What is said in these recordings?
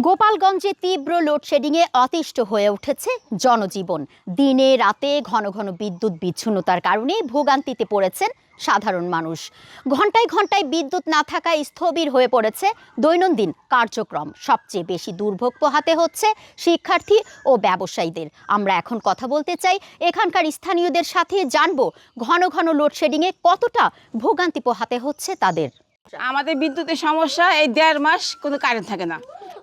গোপালগঞ্জে তীব্র লোডশেডিংয়ে অতিষ্ঠ হয়ে উঠেছে জনজীবন। দিনে রাতে ঘন ঘন বিদ্যুৎ বিচ্ছিন্নতার কারণে ভোগান্তিতে পড়েছেন সাধারণ মানুষ। ঘণ্টায় ঘণ্টায় বিদ্যুৎ না থাকায় স্থবির হয়ে পড়েছে দৈনন্দিন কার্যক্রম। সবচেয়ে বেশি দুর্ভোগ পোহাতে হচ্ছে শিক্ষার্থী ও ব্যবসায়ীদের। আমরা এখন কথা বলতে চাই এখানকার স্থানীয়দের সাথে, জানবো ঘন ঘন লোডশেডিংয়ে কতটা ভোগান্তি পোহাতে হচ্ছে তাদের। আমাদের বিদ্যুতের সমস্যা, এই 1.5 মাস কোনো কারেন্ট থাকে না।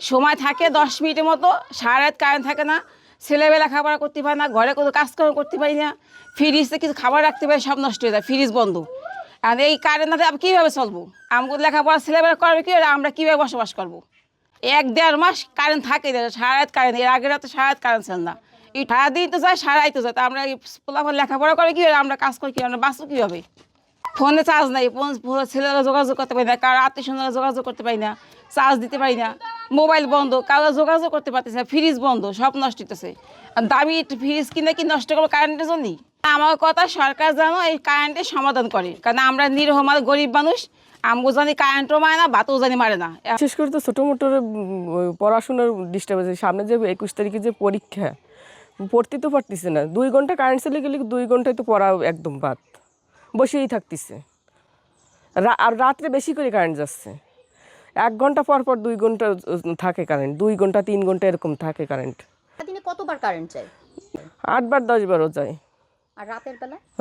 সময় থাকে 10 মিনিটের মতো, সারা রাত কারেন্ট থাকে না। ছেলেবেলা খাবার করতে পারে না, ঘরে কোনো কাজকর্ম করতে পারি না। ফ্রিজে কিছু খাবার রাখতে পারি, সব নষ্ট হয়ে যায়, ফ্রিজ বন্ধ। আর এই কারেন্ট না আমি কীভাবে চলবো? আমাকে লেখাপড়া ছেলেবেলা করবে কি, আমরা কীভাবে বসবাস করবো? 1.5 মাস কারেন্ট থাকে, সারা রাত কারেন্ট। এর আগের রাতে সারা রাত কারেন্ট ছিল না। এই সারাদিন তো যায়, সারাই তো যায়। তা আমরা এই পোলাপান লেখাপড়া করে কীভাবে, আমরা কাজ করি কীভাবে, আমরা বাঁচবো কীভাবে? ফোনে চার্জ নাই, ছেলেরা যোগাযোগ করতে পারি না, কারো আত্মীয়স্বজনরা যোগাযোগ করতে পারি না, চার্জ দিতে পারি না, মোবাইল বন্ধ, কারো যোগাযোগ করতে পারতেছে না, ফ্রিজ বন্ধ, সব নষ্ট হইতেছে। আর দামি ফ্রিজ কিনে কি নষ্ট করবো কারেন্টের জন্যই? আমার কথা, সরকার যেন এই কারেন্টের সমাধান করে, কারণ আমরা নিরহ মানুষ, গরিব মানুষ, আমগো জানি কারেন্টও মারে না, ভাতও জানি মারে না। বিশেষ করে তো ছোটো মোটো পড়াশোনার ডিস্টার্ব আছে। সামনে যে 21 তারিখে যে পরীক্ষা, পড়তে তো পারতেছে না। 2 ঘন্টা কারেন্ট চলে গেলে 2 ঘন্টায় তো পড়া একদম বাদ, বসেই থাকতেছে। আর রাত্রে বেশি করে কারেন্ট যাচ্ছে। 1 ঘন্টা পর পর 2 ঘন্টা থাকে কারেন্ট, 2 ঘন্টা 3 ঘন্টা এরকম থাকে কারেন্ট। দিনে কতবার কারেন্ট যায়? 8 বার 10 বারও যায়। আর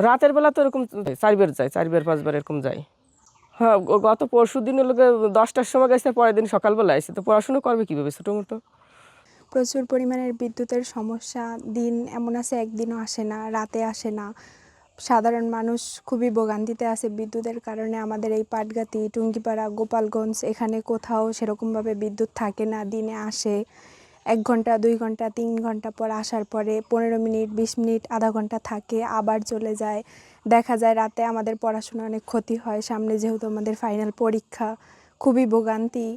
রাতের বেলা তো এরকম 4 বার যায়, 4 বার 5 বার এরকম যায়। হ্যাঁ, গত পরশু দিন হলো 10টার সময় গেছে, পরের দিন সকালবেলা আসছে। তো পড়াশুনো করবে কীভাবে ছোটো মোটো? প্রচুর পরিমাণের বিদ্যুতের সমস্যা। দিন এমন আছে একদিনও আসে না, রাতে আসে না। সাধারণ মানুষ খুবই ভোগান্তিতে আছে বিদ্যুতের কারণে। আমাদের এই পাটগাতি, টুঙ্গিপাড়া, গোপালগঞ্জ, এখানে কোথাও সেরকমভাবে বিদ্যুৎ থাকে না। দিনে আসে 1 ঘন্টা, 2 ঘন্টা, 3 ঘন্টা পর আসার পরে 15 মিনিট, 20 মিনিট, আধা ঘন্টা থাকে, আবার চলে যায়। দেখা যায় রাতে আমাদের পড়াশোনা অনেক ক্ষতি হয়। সামনে যেহেতু আমাদের ফাইনাল পরীক্ষা, খুবই ভোগান্তি।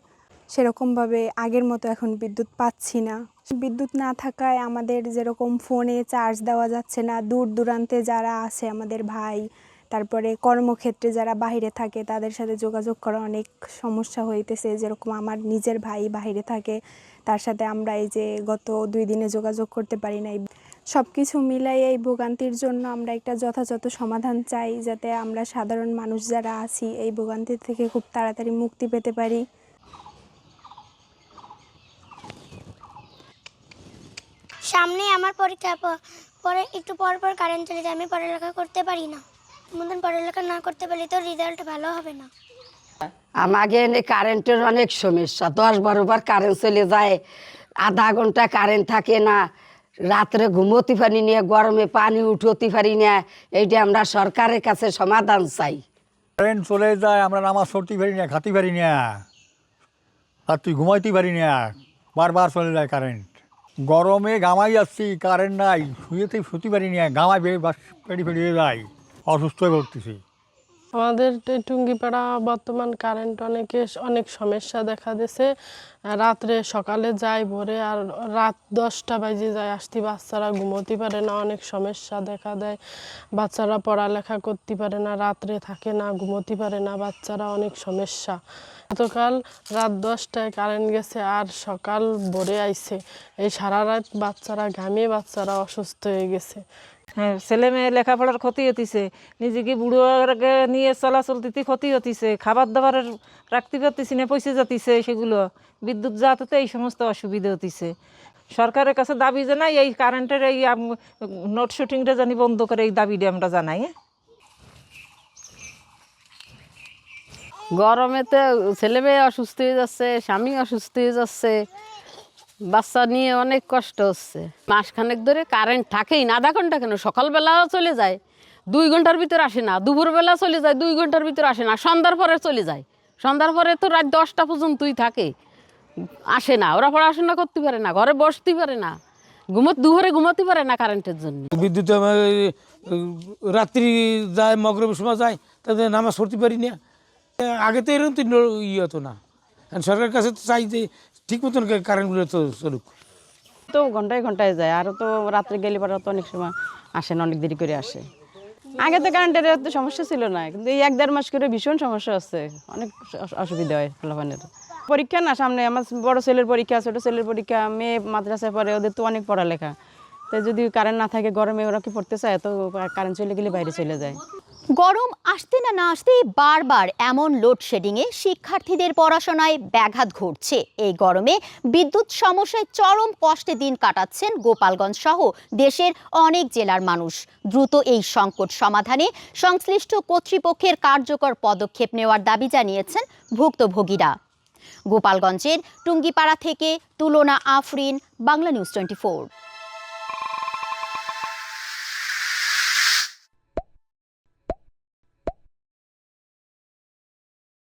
সেরকমভাবে আগের মতো এখন বিদ্যুৎ পাচ্ছি না। বিদ্যুৎ না থাকায় আমাদের যেরকম ফোনে চার্জ দেওয়া যাচ্ছে না। দূর দূরান্তে যারা আছে আমাদের ভাই, তারপরে কর্মক্ষেত্রে যারা বাইরে থাকে, তাদের সাথে যোগাযোগ করা অনেক সমস্যা হইতেছে। যেরকম আমার নিজের ভাই বাইরে থাকে, তার সাথে আমরা এই যে গত 2 দিনে যোগাযোগ করতে পারি নাই। সব কিছু মিলাই এই ভোগান্তির জন্য আমরা একটা যথাযথ সমাধান চাই, যাতে আমরা সাধারণ মানুষ যারা আছি এই ভোগান্তি থেকে খুব তাড়াতাড়ি মুক্তি পেতে পারি। সামনে আমার পরীক্ষা, পরে একটু পর পর কারেন্ট চলে যায়, আমি পড়ালেখা করতে পারি না। মতন পড়ালেখা না করতে পারলে তো রেজাল্ট ভালো হবে না। আমাকে কারেন্টের অনেক সমস্যা। 10-12 বার কারেন্ট চলে যায়, আধা ঘন্টা কারেন্ট থাকে না, রাত্রে ঘুমোতে পারি না, গরমে পানি উঠোতে পারি না। এইটা আমরা সরকারের কাছে সমাধান চাই। কারেন্ট চলে যায়, আমরা নামাজ পড়তে পারি না, খাতে পারি না, রাত্রি ঘুমাইতে পারি না, বারবার চলে যায় কারেন্ট। গরমে গামাই যাচ্ছি, কারেন্ট নাই, শুতে পারি না, গামাই পেড়ি ফেড়িয়ে যায়, অসুস্থ হয়ে পড়তেছি। আমাদের টুঙ্গিপাড়া বর্তমান কারেন্ট অনেক সমস্যা দেখা দিয়েছে। রাত্রে সকালে যায় ভোরে, আর রাত 10টা বাজে যায় আসতে। বাচ্চারা ঘুমোতে পারে না, অনেক সমস্যা দেখা দেয়। বাচ্চারা পড়ালেখা করতে পারে না, রাত্রে থাকে না, ঘুমোতে পারে না, বাচ্চারা অনেক সমস্যা। গতকাল রাত 10টায় কারেন্ট গেছে, আর সকাল ভোরে আইছে। এই সারা রাত বাচ্চারা ঘামিয়ে, বাচ্চারা অসুস্থ হয়ে গেছে। হ্যাঁ, ছেলে মেয়ে লেখাপড়ার ক্ষতি হতিছে, নিজেকে বুড়োকে নিয়ে চলাচল দিতে ক্ষতি হতিছে, খাবার দাবারের রাখতে পারতেছি না, পয়সা যাতিছে সেগুলো। বিদ্যুৎ যাতে এই সমস্ত অসুবিধা হতিছে। সরকারের কাছে দাবি জানাই, এই কারেন্টের এই নোট শুটিংটা জানি বন্ধ করে, এই দাবিটা আমরা জানাই। গরমেতে ছেলে মেয়ে অসুস্থ হয়ে যাচ্ছে, স্বামী অসুস্থ হয়ে যাচ্ছে, বাচ্চা নিয়ে অনেক কষ্ট হচ্ছে। মাসখানেক ধরে কারেন্ট থাকেই না। আধা ঘন্টা কেন, সকালবেলাও চলে যায়, 2 ঘন্টার ভিতর আসে না। দুপুরবেলা চলে যায়, 2 ঘন্টার ভিতর আসে না। সন্ধ্যার পরে চলে যায়, সন্ধ্যার পরে তো রাত 10টা পর্যন্তই থাকে, আসে না। ওরা পড়াশোনা করতে পারে না, ঘরে বসতে পারে না, দুপুরে ঘুমাতে পারে না কারেন্টের জন্য। বিদ্যুৎ রাত্রি যায়, মগরবের সময় যায়, তাদের নামাজ পড়তে পারি না। আগে তো এরকম তো ইয়ে হতো না। সরকারের কাছে তো চাই যে ঠিক মতন কারেন্টগুলো তো চলুক। তো ঘন্টায় ঘন্টায় যায়, আরও তো রাত্রে গেলে পরে তো অনেক সময় আসে না, অনেক দেরি করে আসে। আগে তো কারেন্টের এত সমস্যা ছিল না, কিন্তু এই 1-1.5 মাস করে ভীষণ সমস্যা হচ্ছে, অনেক অসুবিধা হয় পোলাপানের। পরীক্ষা না সামনে আমার বড় ছেলের পরীক্ষা, ছোট ছেলের পরীক্ষা, মেয়ে মাদ্রাসায় পড়ে, ওদের তো অনেক পড়ালেখা। তাই যদি কারেন্ট না থাকে গরমে ওরা কি পড়তে চায়, তো কারেন্ট চলে গেলে বাইরে চলে যায়। গরম আসতে না আসতেই বারবার এমন লোডশেডিংয়ে শিক্ষার্থীদের পড়াশোনায় ব্যাঘাত ঘটছে। এই গরমে বিদ্যুৎ সমস্যায় চরম কষ্টে দিন কাটাচ্ছেন গোপালগঞ্জ সহ দেশের অনেক জেলার মানুষ। দ্রুত এই সংকট সমাধানে সংশ্লিষ্ট কর্তৃপক্ষের কার্যকর পদক্ষেপ নেওয়ার দাবি জানিয়েছেন ভুক্তভোগীরা। গোপালগঞ্জের টুঙ্গিপাড়া থেকে তুলনা আফরিন, বাংলা নিউজ 24।